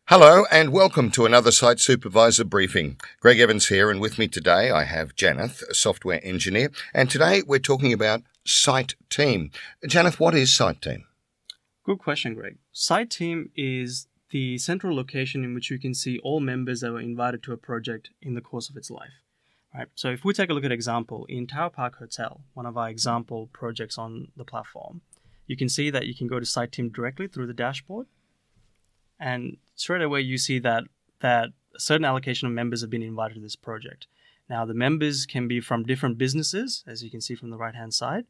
Hello and welcome to another Site Supervisor briefing. Greg Evans here, and with me today I have Janeth, a software engineer, and today we're talking about Site Team. Janeth, what is Site Team? Good question, Greg. Site Team is the central location in which you can see all members that were invited to a project in the course of its life. Right. So if we take a look at example, in Tower Park Hotel, one of our example projects on the platform, you can see that you can go to Site Team directly through the dashboard. And straight away, you see that a certain allocation of members have been invited to this project. Now, the members can be from different businesses, as you can see from the right-hand side.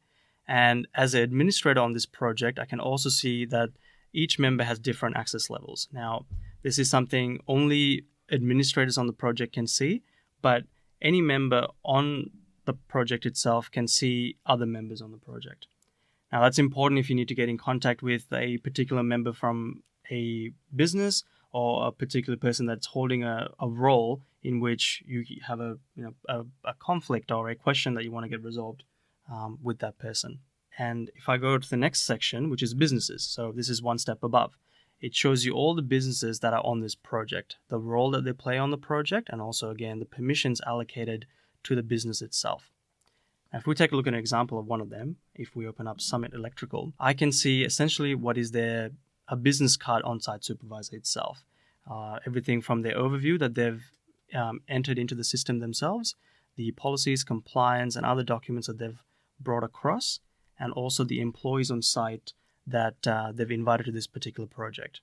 And as an administrator on this project, I can also see that each member has different access levels. Now, this is something only administrators on the project can see, but any member on the project itself can see other members on the project. Now, that's important if you need to get in contact with a particular member from a business or a particular person that's holding a role in which you have a conflict or a question that you want to get resolved with that person. And if I go to the next section, which is businesses, so this is one step above, it shows you all the businesses that are on this project, the role that they play on the project, and also, again, the permissions allocated to the business itself. Now, if we take a look at an example of one of them, if we open up Summit Electrical, I can see essentially what is a business card on Site Supervisor itself. Everything from their overview that they've entered into the system themselves, the policies, compliance, and other documents that they've brought across, and also the employees on site that they've invited to this particular project.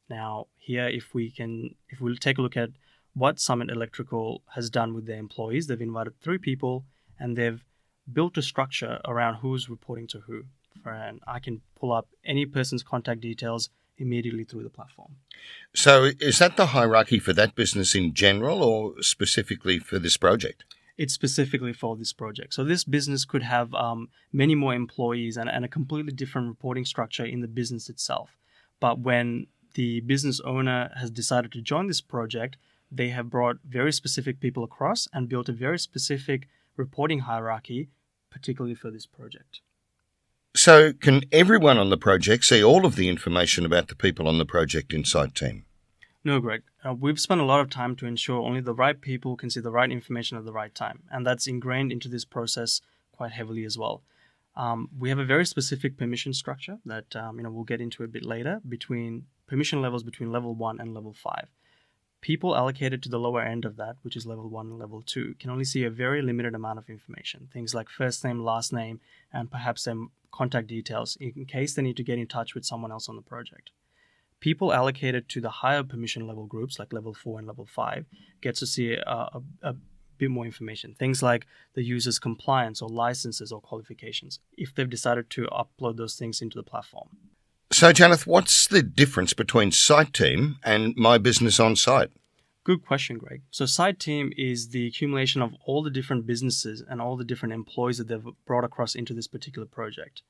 Now, here, if we take a look at what Summit Electrical has done with their employees, they've invited 3 people, and they've built a structure around who's reporting to who. And I can pull up any person's contact details immediately through the platform. So is that the hierarchy for that business in general or specifically for this project? It's specifically for this project. So this business could have many more employees and a completely different reporting structure in the business itself. But when the business owner has decided to join this project, they have brought very specific people across and built a very specific reporting hierarchy, particularly for this project. So can everyone on the project see all of the information about the people on the project in Site Team? No, Greg. We've spent a lot of time to ensure only the right people can see the right information at the right time, and that's ingrained into this process quite heavily as well. We have a very specific permission structure that we'll get into a bit later between permission levels between level 1 and level 5. People allocated to the lower end of that, which is level 1 and level 2, can only see a very limited amount of information, things like first name, last name, and perhaps some contact details in case they need to get in touch with someone else on the project. People allocated to the higher permission level groups, like level 4 and level 5, get to see a bit more information, things like the user's compliance or licenses or qualifications, if they've decided to upload those things into the platform. So, Janeth, what's the difference between Site Team and My Business on Site? Good question, Greg. So Site Team is the accumulation of all the different businesses and all the different employees that they've brought across into this particular project.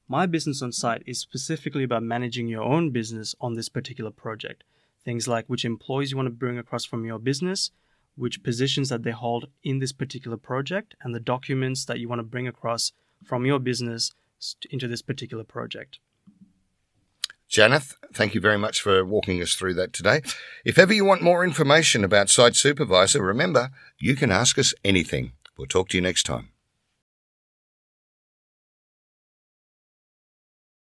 My Business on Site is specifically about managing your own business on this particular project. Things like which employees you want to bring across from your business, which positions that they hold in this particular project, and the documents that you want to bring across from your business into this particular project. Janeth, thank you very much for walking us through that today. If ever you want more information about Site Supervisor, remember, you can ask us anything. We'll talk to you next time.